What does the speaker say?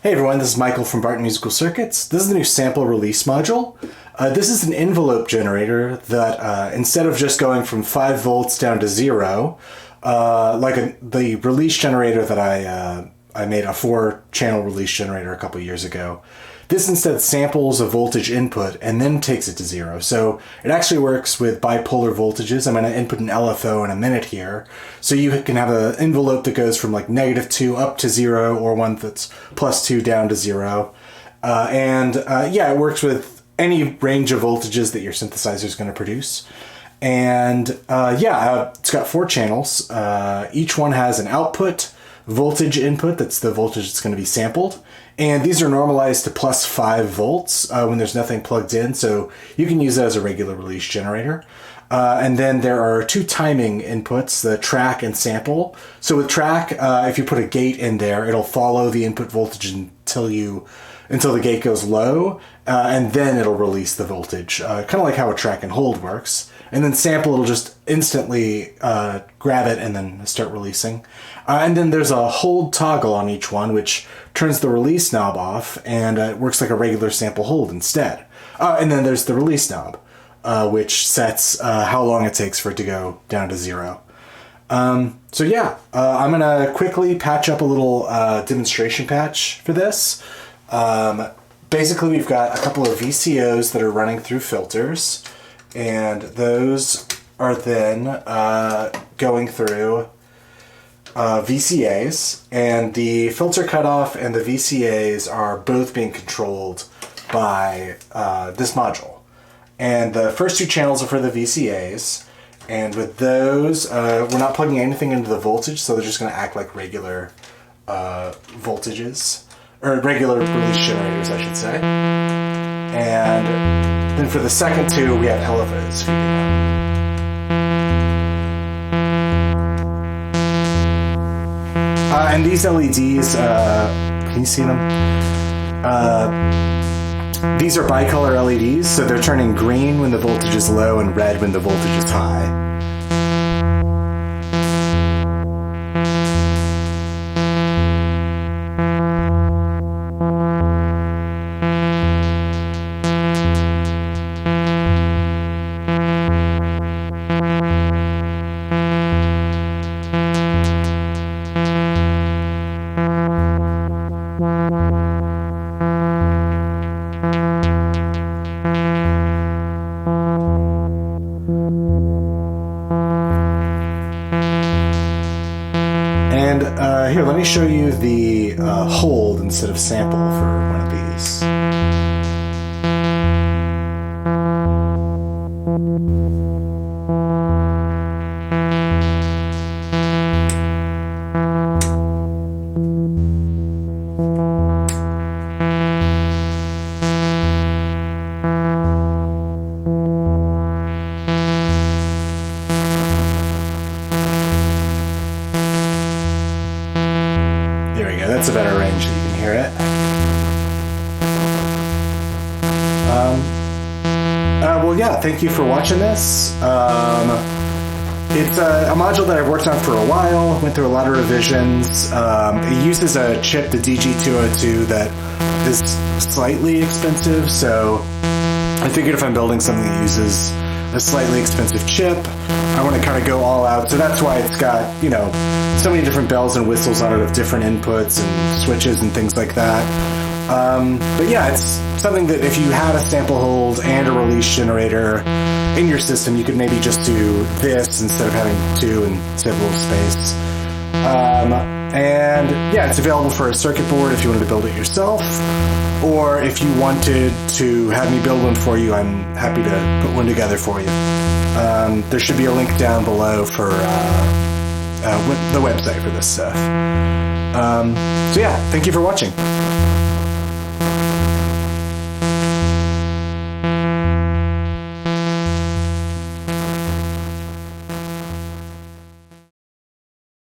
Hey everyone, this is Michael from Barton Musical Circuits. This is the new sample release module. This is an envelope generator that instead of just going from 5 volts down to 0, the release generator that I made, a 4-channel release generator a couple years ago, this instead samples a voltage input and then takes it to 0. So it actually works with bipolar voltages. I'm going to input an LFO in a minute here. So you can have an envelope that goes from like -2 up to 0, or one that's +2 down to 0. It works with any range of voltages that your synthesizer is going to produce. And it's got 4 channels. Each one has an output voltage input, that's the voltage that's going to be sampled. And these are normalized to +5 volts when there's nothing plugged in, so you can use that as a regular release generator. And then there are 2 timing inputs, the track and sample. So with track, if you put a gate in there, it'll follow the input voltage until the gate goes low, and then it'll release the voltage, kind of like how a track and hold works. And then sample, it'll just instantly grab it and then start releasing. And then there's a hold toggle on each one, which turns the release knob off, and it works like a regular sample hold instead. And then there's the release knob, which sets how long it takes for it to go down to 0. I'm going to quickly patch up a little demonstration patch for this. Basically, we've got a couple of VCOs that are running through filters, and those are then going through VCAs, and the filter cutoff and the VCAs are both being controlled by this module. And the first 2 channels are for the VCAs, and with those, we're not plugging anything into the voltage, so they're just going to act like regular voltages, or regular release generators, I should say. And then for the second 2, we have LFOs feeding them. And these LEDs, can you see them? These are bicolor LEDs, so they're turning green when the voltage is low and red when the voltage is high. And here, let me show you the hold instead of sample for one of these. There we go, that's a better range so you can hear it. Thank you for watching this. It's a module that I've worked on for a while, went through a lot of revisions. It uses a chip, the DG202, that is slightly expensive, so I figured if I'm building something that uses a slightly expensive chip, I want to kind of go all out. So that's why it's got, so many different bells and whistles on it of different inputs and switches and things like that. It's something that if you had a sample hold and a release generator in your system, you could maybe just do this instead of having 2 and save a little space. It's available for a circuit board if you wanted to build it yourself, or if you wanted to have me build one for you, I'm happy to put one together for you. There should be a link down below for the website for this stuff. Thank you for watching.